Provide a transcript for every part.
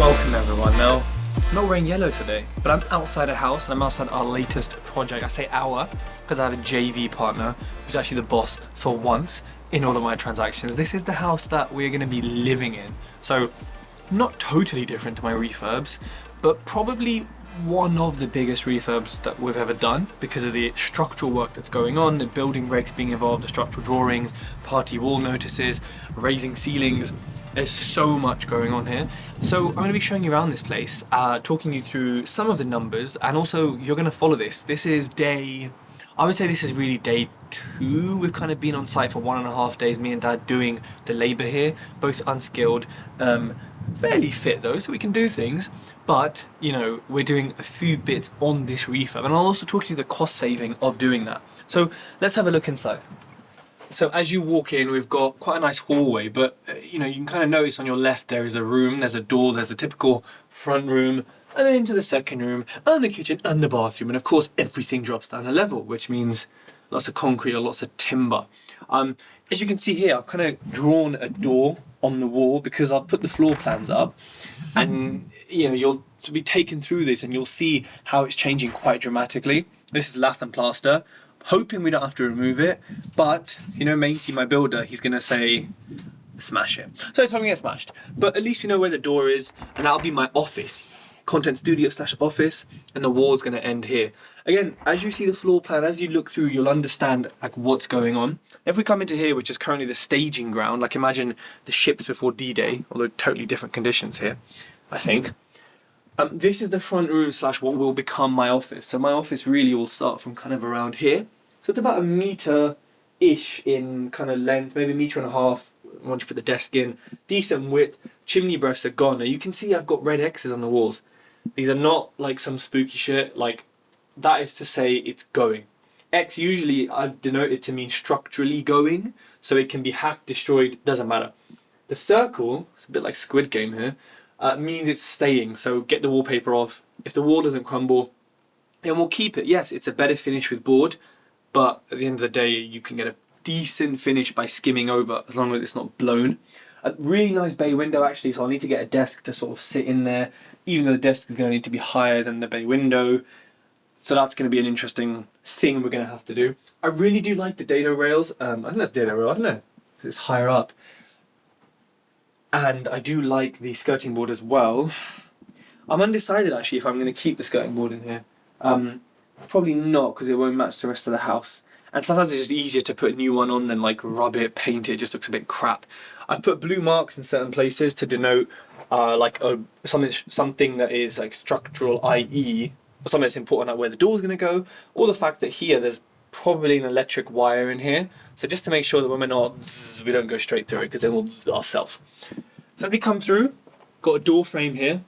Welcome everyone. Now, I'm not wearing yellow today, but I'm outside a house and I'm outside our latest project. I say our because I have a JV partner who's actually the boss for once in all of my transactions. This is the house that we're going to be living in. So, not totally different to my refurbs, but probably one of the biggest refurbs that we've ever done because of the structural work that's going on, the building regs being involved, the structural drawings, party wall notices, raising ceilings. There's so much going on here. So I'm going to be showing you around this place, talking you through some of the numbers, and also you're going to follow this. This is I would say this is really day 2. We've kind of been on site for 1.5 days, me and Dad doing the labour here, both unskilled, fairly fit though, so we can do things, but you know, we're doing a few bits on this refurb, and I'll also talk to you the cost saving of doing that. So let's have a look inside. So as you walk in, we've got quite a nice hallway, but you know, you can kind of notice on your left there is a room, there's a door, there's a typical front room, and then into the second room, and the kitchen, and the bathroom, and of course everything drops down a level, which means lots of concrete or lots of timber. As you can see here, I've kind of drawn a door on the wall because I'll put the floor plans up, and you know, you'll be taken through this and you'll see how it's changing quite dramatically. This is lath and plaster. Hoping we don't have to remove it, but you know, Mainky, my builder, he's gonna say smash it. So it's probably gonna get smashed. But at least we know where the door is, and that'll be my office. Content studio / office, and the wall's gonna end here. Again, as you see the floor plan, as you look through, you'll understand like what's going on. If we come into here, which is currently the staging ground, like imagine the ships before D-Day, although totally different conditions here, I think. This is the front room / what will become my office. So my office really will start from kind of around here. So it's about 1 meter-ish in kind of length, maybe 1.5 meters once you put the desk in. Decent width. Chimney breasts are gone. Now you can see I've got red X's on the walls. These are not like some spooky shit. Like, that is to say it's going. X usually I've denoted to mean structurally going, so it can be hacked, destroyed, doesn't matter. The circle, it's a bit like Squid Game here, means it's staying, so get the wallpaper off. If the wall doesn't crumble, then we'll keep it. Yes, it's a better finish with board, but at the end of the day, you can get a decent finish by skimming over, as long as it's not blown. A really nice bay window actually, so I'll need to get a desk to sort of sit in there, even though the desk is going to need to be higher than the bay window. So that's going to be an interesting thing we're going to have to do. I really do like the dado rails. I think that's dado rail, I don't know, because it's higher up. And I do like the skirting board as well. I'm undecided actually if I'm going to keep the skirting board in here. Probably not, because it won't match the rest of the house. And sometimes it's just easier to put a new one on than like rub it, paint it, it just looks a bit crap. I've put blue marks in certain places to denote something that is like structural, i.e. or something that's important, like where the door's going to go, or the fact that here there's probably an electric wire in here. So just to make sure that when we're not, we don't go straight through it, because then we'll ourselves. So as we come through, got a door frame here,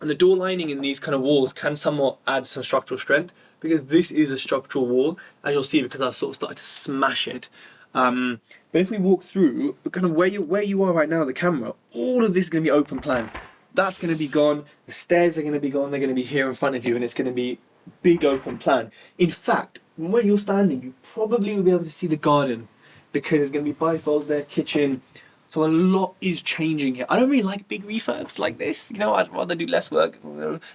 and the door lining in these kind of walls can somewhat add some structural strength, because this is a structural wall, as you'll see, because I've sort of started to smash it. But if we walk through, kind of where you are right now, the camera, all of this is going to be open plan. That's going to be gone, the stairs are going to be gone, they're going to be here in front of you, and it's going to be big open plan. In fact, where you're standing, you probably will be able to see the garden, because there's going to be bifolds there, kitchen. So a lot is changing here. I don't really like big refurbs like this. You know, I'd rather do less work,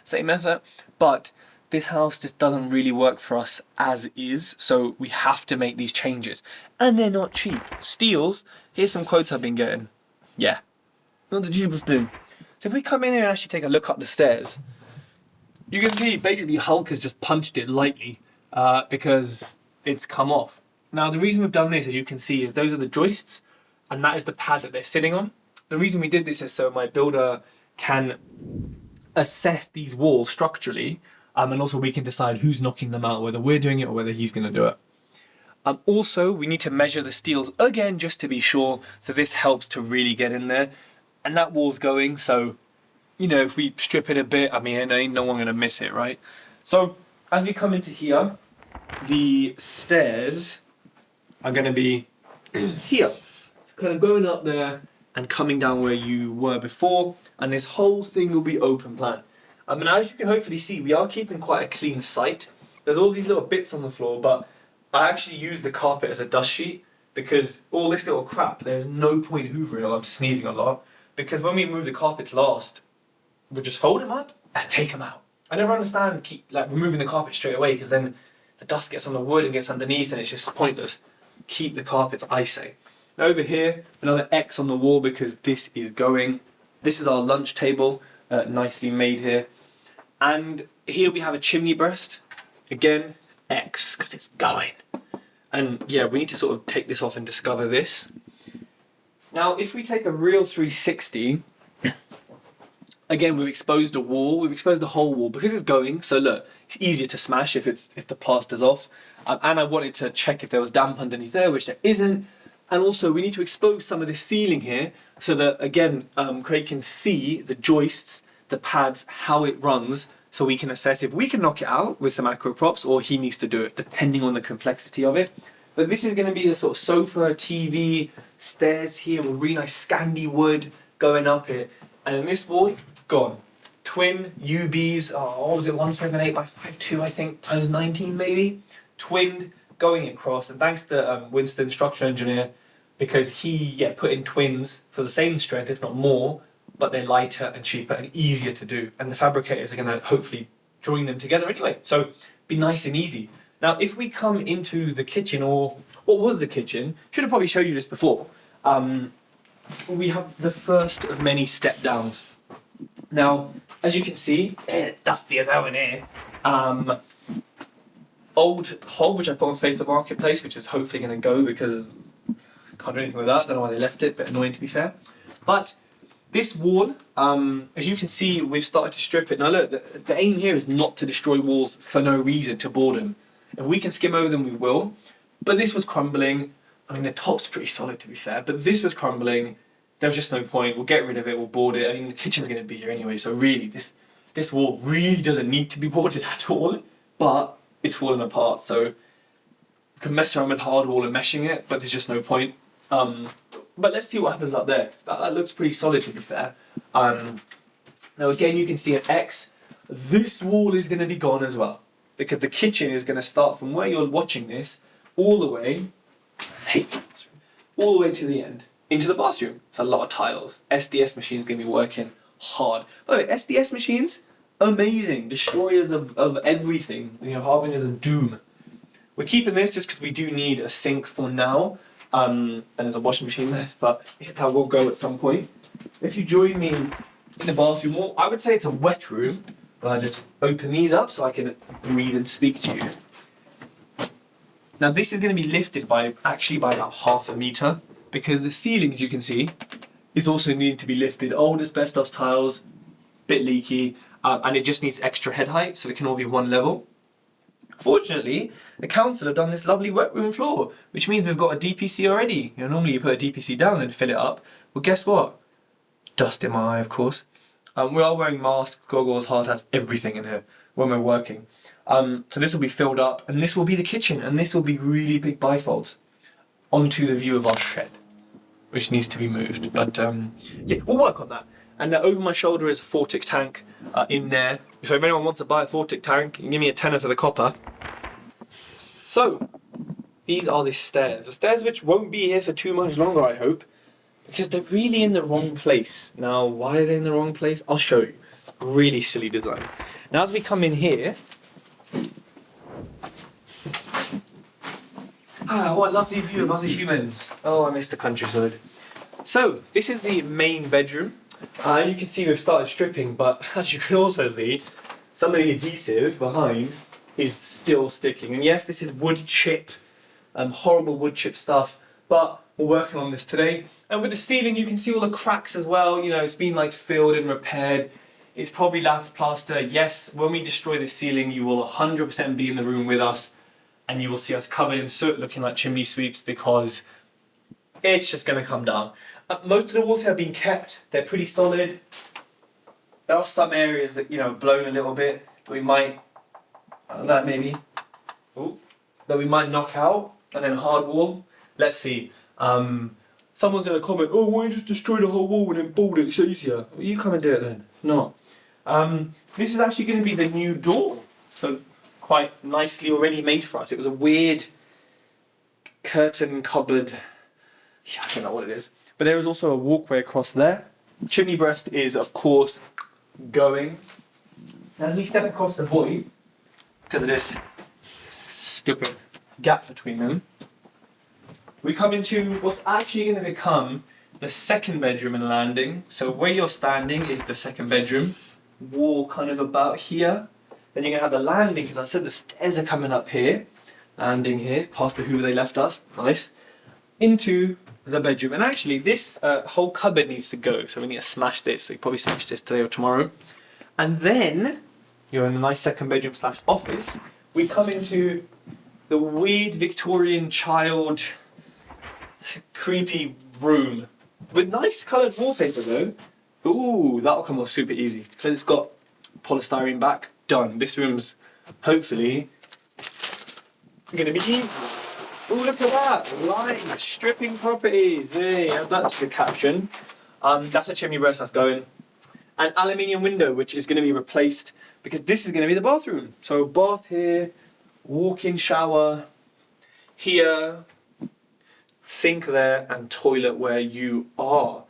same effort. But this house just doesn't really work for us as is. So we have to make these changes. And they're not cheap. Steels, here's some quotes I've been getting. Yeah, not the cheapest thing. So if we come in here and actually take a look up the stairs, you can see basically Hulk has just punched it lightly because it's come off. Now the reason we've done this, as you can see, is those are the joists, and that is the pad that they're sitting on. The reason we did this is so my builder can assess these walls structurally, and also we can decide who's knocking them out, whether we're doing it or whether he's going to do it. Also, we need to measure the steels again just to be sure, so this helps to really get in there. And that wall's going, so, you know, if we strip it a bit, I mean, ain't no one going to miss it, right? So, as we come into here, the stairs are going to be here. Kind of going up there and coming down where you were before, and this whole thing will be open plan. I mean, as you can hopefully see, we are keeping quite a clean site. There's all these little bits on the floor, but I actually use the carpet as a dust sheet, because all this little crap, there's no point hoovering. I'm sneezing a lot, because when we moved the carpets last, we'll just fold them up and take them out. I never understand removing the carpet straight away, because then the dust gets on the wood and gets underneath and it's just pointless. Keep the carpets, I say. Now over here, another X on the wall because this is going. This is our lunch table, nicely made here. And here we have a chimney breast. Again, X, because it's going. And yeah, we need to sort of take this off and discover this. Now, if we take a real 360, again, we've exposed a wall. We've exposed the whole wall because it's going. So look, it's easier to smash if the plaster's off. And I wanted to check if there was damp underneath there, which there isn't. And also, we need to expose some of this ceiling here so that, again, Craig can see the joists, the pads, how it runs, so we can assess if we can knock it out with some acro props or he needs to do it, depending on the complexity of it. But this is going to be the sort of sofa, TV, stairs here with really nice Scandi wood going up it. And then this wall, gone. Twin UBs, what was it, 178 by 52, I think, times 19 maybe? Twinned, going across, and thanks to Winston, structural engineer, because he put in twins for the same strength, if not more, but they're lighter and cheaper and easier to do. And the fabricators are going to hopefully join them together anyway. So be nice and easy. Now, if we come into the kitchen, or what was the kitchen, should have probably showed you this before. We have the first of many step downs. Now, as you can see, dusty as hell in here. Old hob, which I put on Facebook Marketplace, which is hopefully going to go because I can't do anything with that. Don't know why they left it, but annoying to be fair. But this wall, as you can see, we've started to strip it. Now look, the aim here is not to destroy walls for no reason, to boredom. If we can skim over them, we will. But this was crumbling. I mean, the top's pretty solid to be fair, but this was crumbling. There was just no point. We'll get rid of it, we'll board it. I mean, the kitchen's going to be here anyway, so really, this wall really doesn't need to be boarded at all, but it's falling apart, so you can mess around with hardwall and meshing it, but there's just no point. But let's see what happens up there, 'cause that looks pretty solid to be fair. Now again, you can see an X. This wall is going to be gone as well, because the kitchen is going to start from where you're watching this all the way, all the way to the end, into the bathroom. It's a lot of tiles. SDS machine's going to be working hard. By the way, SDS machines, amazing, destroyers of everything, harbingers of doom. We're keeping this just because we do need a sink for now, and there's a washing machine there, but that will go at some point. If you join me in the bathroom, well, I would say it's a wet room, but I just open these up so I can breathe and speak to you. Now this is going to be lifted by about 1/2 meter, because the ceiling, as you can see, is also needing to be lifted. Old asbestos tiles, bit leaky, and it just needs extra head height so it can all be one level. Fortunately, the council have done this lovely wet room floor, which means we've got a DPC already. Normally you put a DPC down and fill it up. Well, guess what? Dust in my eye, of course. We are wearing masks, goggles, hard hats, everything in here when we're working. So this will be filled up, and this will be the kitchen, and this will be really big bifolds onto the view of our shed, which needs to be moved. But yeah, we'll work on that. And over my shoulder is a Fortic tank in there. So if anyone wants to buy a Fortic tank, you can give me a tenner for the copper. So, these are the stairs. The stairs which won't be here for too much longer, I hope, because they're really in the wrong place. Now, why are they in the wrong place? I'll show you. Really silly design. Now, as we come in here, what a lovely view of other humans. Oh, I miss the countryside. So, this is the main bedroom. You can see we've started stripping, but as you can also see, some of the adhesive behind is still sticking. And yes, this is wood chip, horrible wood chip stuff, but we're working on this today. And with the ceiling, you can see all the cracks as well. It's been filled and repaired. It's probably last plaster. Yes, when we destroy the ceiling, you will 100% be in the room with us, and you will see us covered in soot looking like chimney sweeps, because it's just going to come down. Most of the walls have been kept. They're pretty solid. There are some areas that, blown a little bit, that we might, that we might knock out, and then hard wall. Let's see. Someone's going to comment, oh, why don't you just destroy the whole wall and then board it? It's easier. Well, you come and do it then. No. This is actually going to be the new door. So quite nicely already made for us. It was a weird curtain cupboard. I don't know what it is. But there is also a walkway across there. Chimney breast is, of course, going. As we step across the void, because of this stupid gap between them, we come into what's actually going to become the second bedroom and landing. So where you're standing is the second bedroom, wall kind of about here. Then you're going to have the landing, because I said the stairs are coming up here, landing here, past the Hoover they left us, nice, into the bedroom. And actually this whole cupboard needs to go, so we need to smash this. So you probably smash this today or tomorrow. And then you're in a nice second bedroom slash office. We come into the weird Victorian child creepy room with nice coloured wallpaper though. Ooh, that'll come off super easy. So it's got polystyrene back, done. This room's hopefully gonna be easy. Ooh, look at that! Line stripping properties. Hey, that's the caption. That's a chimney breast that's going. An aluminium window which is gonna be replaced because this is gonna be the bathroom. So bath here, walk-in shower here, sink there, and toilet where you are.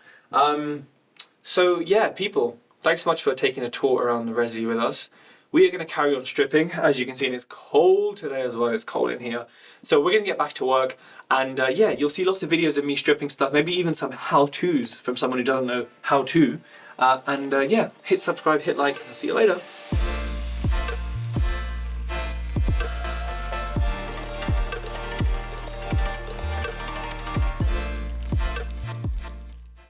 So yeah, people, thanks so much for taking a tour around the resi with us. We are going to carry on stripping. As you can see, and it's cold today as well. It's cold in here. So we're going to get back to work. And yeah, you'll see lots of videos of me stripping stuff. Maybe even some how-tos from someone who doesn't know how to. Yeah, hit subscribe, hit like, and I'll see you later.